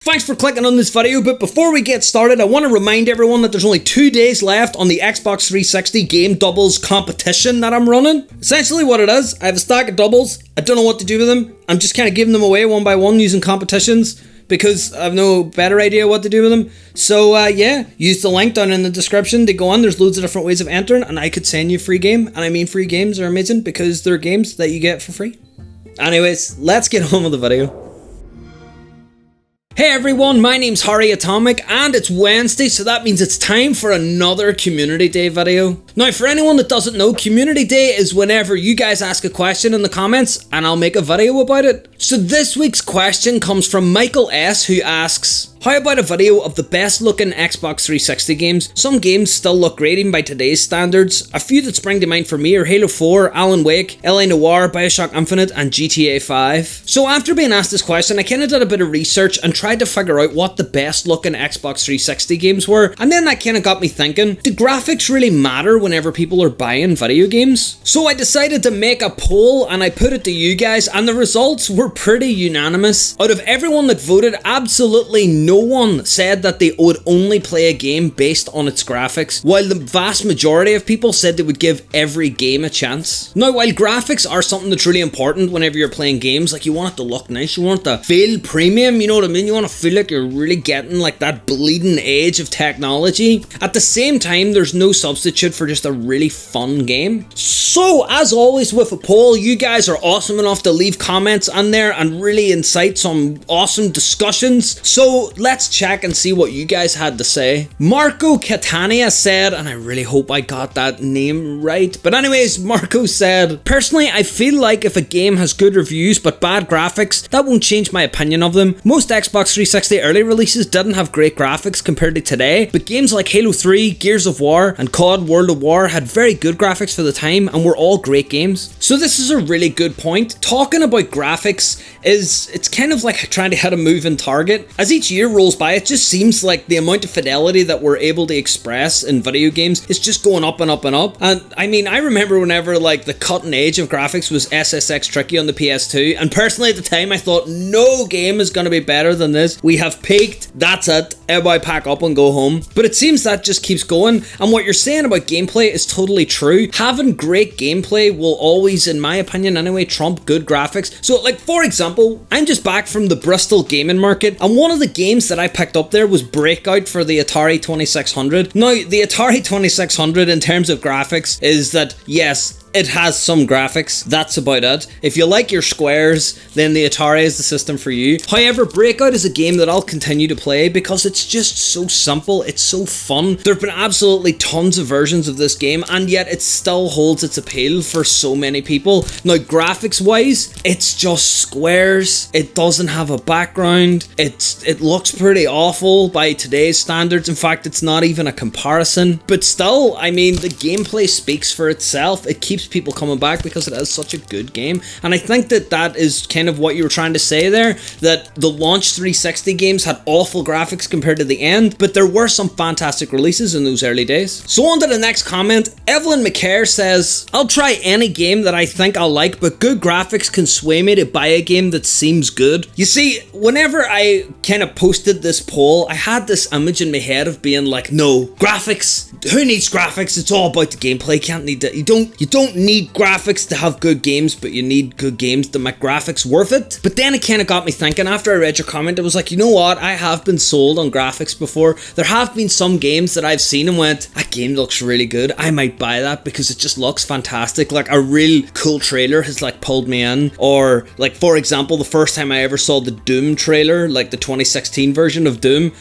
Thanks for clicking on this video, but before we get started, I want to remind everyone that there's only 2 days left on the Xbox 360 game doubles competition that I'm running. Essentially what it is, I have a stack of doubles, I don't know what to do with them, I'm just kind of giving them away one by one using competitions, because I have no better idea what to do with them. So yeah, use the link down in the description to go on. There's loads of different ways of entering, and I could send you a free game, and I mean free games are amazing because they're games that you get for free. Anyways, let's get on with the video. Hey everyone, my name's HarryAtomic and it's Wednesday, so that means it's time for another Community Day video. Now for anyone that doesn't know, Community Day is whenever you guys ask a question in the comments and I'll make a video about it. So this week's question comes from Michael S, who asks, how about a video of the best looking Xbox 360 games? Some games still look great even by today's standards. A few that spring to mind for me are Halo 4, Alan Wake, LA Noire, Bioshock Infinite and GTA 5. So after being asked this question, I kinda did a bit of research and tried to figure out what the best looking Xbox 360 games were, and then that kinda got me thinking, do graphics really matter whenever people are buying video games? So I decided to make a poll and I put it to you guys, and the results were pretty unanimous. Out of everyone that voted, absolutely no one said that they would only play a game based on its graphics, while the vast majority of people said they would give every game a chance. Now, while graphics are something that's really important whenever you're playing games, like you want it to look nice, you want it to feel premium, you know what I mean? You want to feel like you're really getting like that bleeding edge of technology. At the same time, there's no substitute for just a really fun game. So, as always with a poll, you guys are awesome enough to leave comments on there and really incite some awesome discussions. So, let's check and see what you guys had to say. Marco Catania said, and I really hope I got that name right, but anyways, Marco said, personally, I feel like if a game has good reviews but bad graphics, that won't change my opinion of them. Most Xbox 360 early releases didn't have great graphics compared to today, but games like Halo 3, Gears of War, and COD World of War had very good graphics for the time and were all great games. So this is a really good point. Talking about graphics it's kind of like trying to hit a moving target. As each year rolls by, it just seems like the amount of fidelity that we're able to express in video games is just going up and up and up. And I mean, I remember whenever like the cutting edge of graphics was SSX Tricky on the PS2, and personally at the time I thought no game is going to be better than this. We have peaked, that's it, everybody pack up and go home. But it seems that just keeps going, and what you're saying about gameplay is totally true. Having great gameplay will always, in my opinion anyway, trump good graphics. So like for example, I'm just back from the Bristol gaming market, and one of the games that I picked up there was Breakout for the Atari 2600. Now, the Atari 2600 in terms of graphics is that, yes, it has some graphics, that's about it. If you like your squares, then the Atari is the system for you. However, Breakout is a game that I'll continue to play because it's just so simple, it's so fun. There have been absolutely tons of versions of this game, and yet it still holds its appeal for so many people. Now, graphics wise, it's just squares, it doesn't have a background, it looks pretty awful by today's standards. In fact, it's not even a comparison. But still, I mean, the gameplay speaks for itself. It keeps people coming back because it is such a good game, and I think that that is kind of what you were trying to say there, that the launch 360 games had awful graphics compared to the end, but there were some fantastic releases in those early days. So on to the next comment. Evelyn McCare says, I'll try any game that I think I'll like, but good graphics can sway me to buy a game that seems good. You see, whenever I kind of posted this poll, I had this image in my head of being like, no, graphics, who needs graphics? It's all about the gameplay. Can't need that. You don't need graphics to have good games, but you need good games to make graphics worth it. But then it kind of got me thinking. After I read your comment, I was like, you know what, I have been sold on graphics before. There have been some games that I've seen and went, that game looks really good, I might buy that because it just looks fantastic. Like a real cool trailer has like pulled me in. Or like, for example, the first time I ever saw the Doom trailer, like the 2016 version of Doom,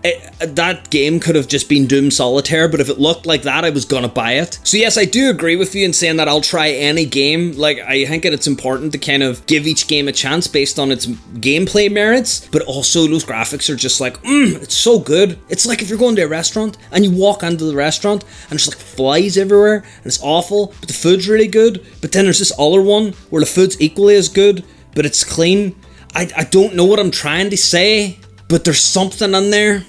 that game could have just been Doom Solitaire, but if it looked like that, I was gonna buy it. So yes, I do agree with you in saying that I'll try any game. Like, I think that it's important to kind of give each game a chance based on its gameplay merits, but also those graphics are just like, it's so good. It's like if you're going to a restaurant and you walk into the restaurant and there's like flies everywhere and it's awful, but the food's really good. But then there's this other one where the food's equally as good, but it's clean. I don't know what I'm trying to say, but there's something in there.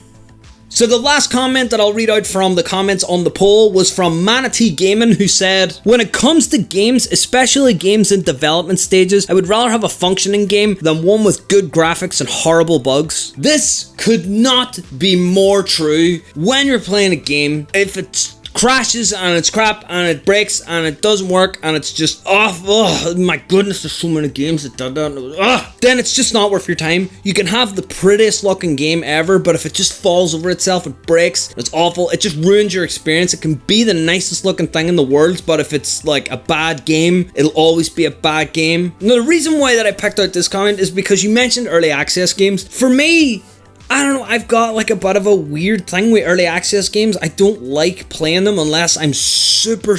So the last comment that I'll read out from the comments on the poll was from Manatee Gaming, who said, when it comes to games, especially games in development stages, I would rather have a functioning game than one with good graphics and horrible bugs. This could not be more true. When you're playing a game, if it's crashes and it's crap and it breaks and it doesn't work and it's just oh my goodness, there's so many games that do that, then it's just not worth your time. You can have the prettiest looking game ever, but if it just falls over itself, it breaks, it's awful, it just ruins your experience. It can be the nicest looking thing in the world, but if it's like a bad game, it'll always be a bad game. Now the reason why that I picked out this comment is because you mentioned early access games. For me, I don't know, I've got like a bit of a weird thing with early access games. I don't like playing them unless I'm super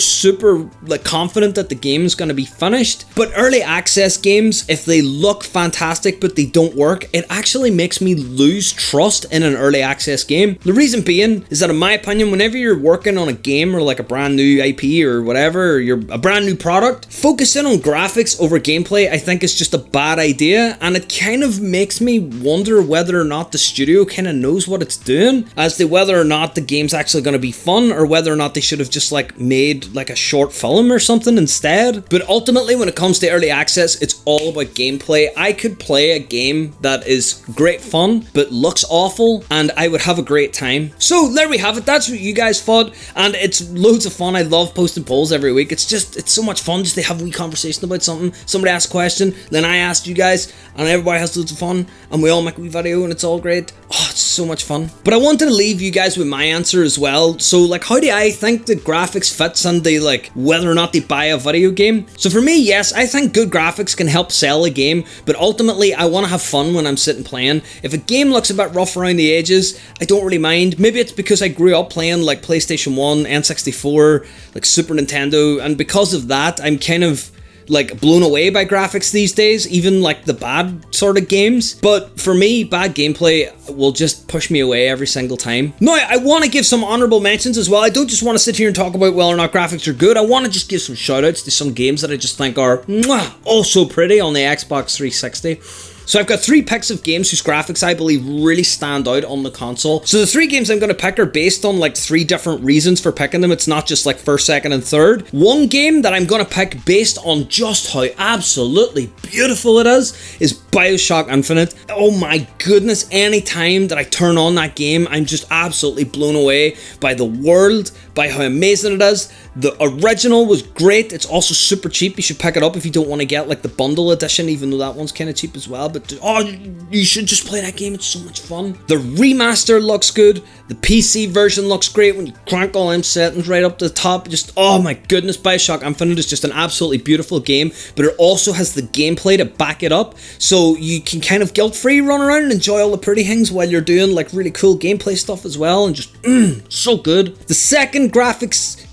like confident that the game is going to be finished. But early access games, if they look fantastic but they don't work, it actually makes me lose trust in an early access game. The reason being is that in my opinion, whenever you're working on a game or like a brand new IP or whatever, or you're a brand new product, focusing on graphics over gameplay I think is just a bad idea, and it kind of makes me wonder whether or not the studio kind of knows what it's doing as to whether or not the game's actually going to be fun, or whether or not they should have just like made like a short film or something instead. But ultimately, when it comes to early access, it's all about gameplay. I could play a game that is great fun but looks awful and I would have a great time. So there we have it. That's what you guys thought, and it's loads of fun. I love posting polls every week. It's so much fun just to have a wee conversation about something. Somebody asks a question, then I asked you guys, and everybody has loads of fun, and we all make a wee video and it's all great. Oh, it's so much fun. But I wanted to leave you guys with my answer as well. So like, how do I think the graphics fits into like whether or not they buy a video game? So for me, yes, I think good graphics can help sell a game, but ultimately I want to have fun when I'm sitting playing. If a game looks a bit rough around the edges, I don't really mind. Maybe it's because I grew up playing like PlayStation 1, N64, like Super Nintendo, and because of that, I'm kind of like blown away by graphics these days, even like the bad sort of games. But for me, bad gameplay will just push me away every single time. Now, I want to give some honorable mentions as well. I don't just want to sit here and talk about whether or not graphics are good. I want to just give some shout outs to some games that I just think are oh so pretty on the Xbox 360. So I've got 3 picks of games whose graphics I believe really stand out on the console. So the 3 games I'm going to pick are based on like 3 different reasons for picking them. It's not just like first, second, and third. One game that I'm going to pick based on just how absolutely beautiful it is BioShock Infinite. Oh my goodness, any time that I turn on that game, I'm just absolutely blown away by the world, by how amazing it is. The original was great. It's also super cheap. You should pick it up if you don't want to get like the bundle edition, even though that one's kind of cheap as well. But you should just play that game. It's so much fun. The remaster looks good. The PC version looks great when you crank all them settings right up to the top. Just, oh my goodness, BioShock Infinite is just an absolutely beautiful game, but it also has the gameplay to back it up. So you can kind of guilt-free run around and enjoy all the pretty things while you're doing like really cool gameplay stuff as well, and just so good. The second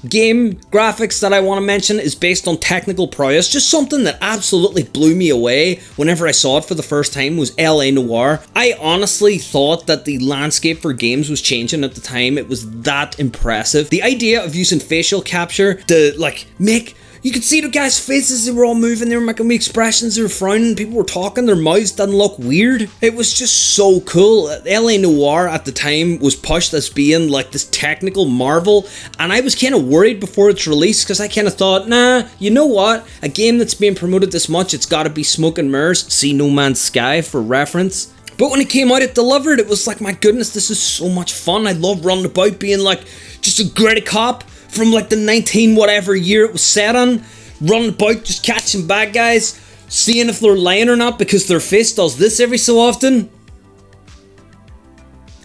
game graphics that I want to mention is based on technical prowess. Just something that absolutely blew me away whenever I saw it for the first time was LA Noire. I honestly thought that the landscape for games was changing at the time. It was that impressive. The idea of using facial capture to like make... You could see the guys' faces, they were all moving, they were making expressions, they were frowning, people were talking, their mouths didn't look weird. It was just so cool. LA Noire at the time was pushed as being like this technical marvel, and I was kind of worried before its release because I kind of thought, nah, you know what? A game that's being promoted this much, it's got to be smoke and mirrors. See No Man's Sky for reference. But when it came out, it delivered. It was like, my goodness, this is so much fun. I love running about being like just a great cop from like the 19 whatever year it was set on, running about just catching bad guys, seeing if they're lying or not because their face does this every so often.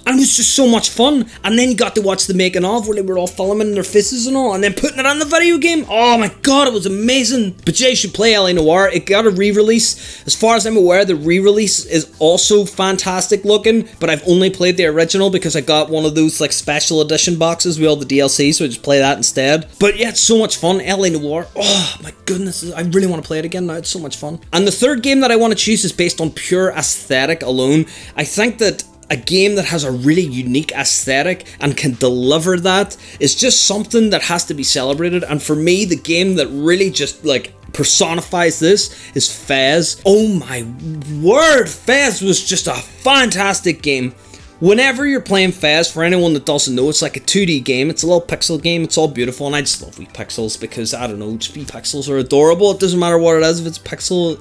And it was just so much fun. And then you got to watch the making of where they were all filming their faces and all, and then putting it on the video game. Oh my god, it was amazing. But yeah, you should play LA Noire. It got a re-release. As far as I'm aware, the re-release is also fantastic looking, but I've only played the original because I got one of those like special edition boxes with all the DLC, so I just play that instead. But yeah, it's so much fun. LA Noire. Oh my goodness, I really want to play it again now. It's so much fun. And the third game that I want to choose is based on pure aesthetic alone. I think that a game that has a really unique aesthetic and can deliver that is just something that has to be celebrated. And for me, the game that really just like personifies this is Fez. Oh my word, Fez was just a fantastic game. whenever you're playing Fez, for anyone that doesn't know, it's like a 2D game. It's a little pixel game. It's all beautiful, and I just love wee pixels because, I don't know, just wee pixels are adorable. It doesn't matter what it is. If it's pixel,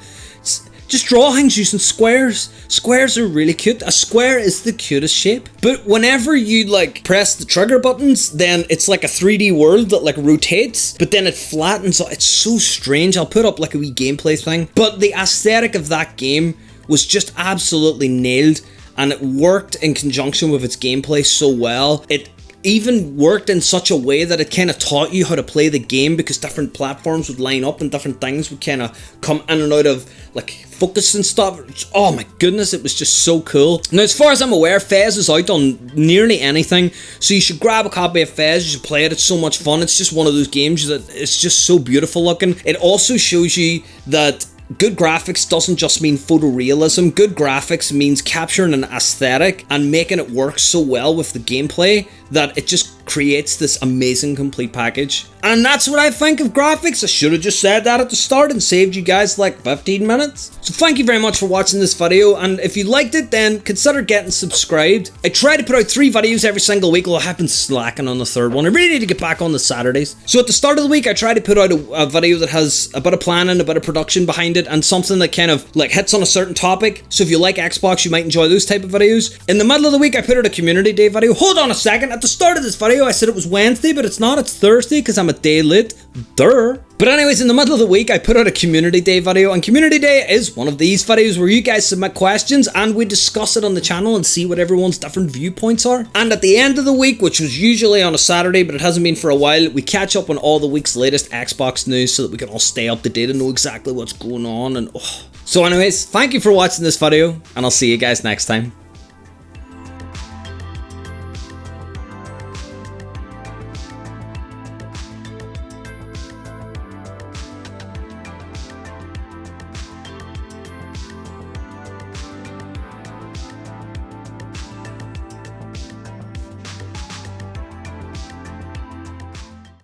just draw things using squares. Squares are really cute. A square is the cutest shape. But whenever you like press the trigger buttons, then it's like a 3D world that like rotates, but then it flattens. It's so strange. I'll put up like a wee gameplay thing. But the aesthetic of that game was just absolutely nailed, and it worked in conjunction with its gameplay so well. It even worked in such a way that it kind of taught you how to play the game, because different platforms would line up and different things would kind of come in and out of like focus and stuff. Oh my goodness, it was just so cool. Now, as far as I'm aware, Fez is out on nearly anything, so you should grab a copy of Fez. You should play it. It's so much fun. It's just one of those games that it's just so beautiful looking. It also shows you that good graphics doesn't just mean photorealism. Good graphics means capturing an aesthetic and making it work so well with the gameplay that it just creates this amazing complete package. And that's what I think of graphics. I should have just said that at the start and saved you guys like 15 minutes. So thank you very much for watching this video, and if you liked it, then consider getting subscribed. I try to put out 3 videos every single week, although I have been slacking on the 3rd one. I really need to get back on the Saturdays. So at the start of the week, I try to put out a video that has a bit of planning, a bit of production behind it, and something that kind of like hits on a certain topic. So if you like Xbox, you might enjoy those type of videos. In the middle of the week, I put out a community day video. Hold on a second. At the start of this video, I said it was Wednesday, but it's not. It's Thursday because I'm a day late. Durr. But anyways, in the middle of the week, I put out a community day video, and community day is one of these videos where you guys submit questions and we discuss it on the channel and see what everyone's different viewpoints are. And at the end of the week, which was usually on a Saturday, but it hasn't been for a while, we catch up on all the week's latest Xbox news so that we can all stay up to date and know exactly what's going on. And so anyways, thank you for watching this video, and I'll see you guys next time.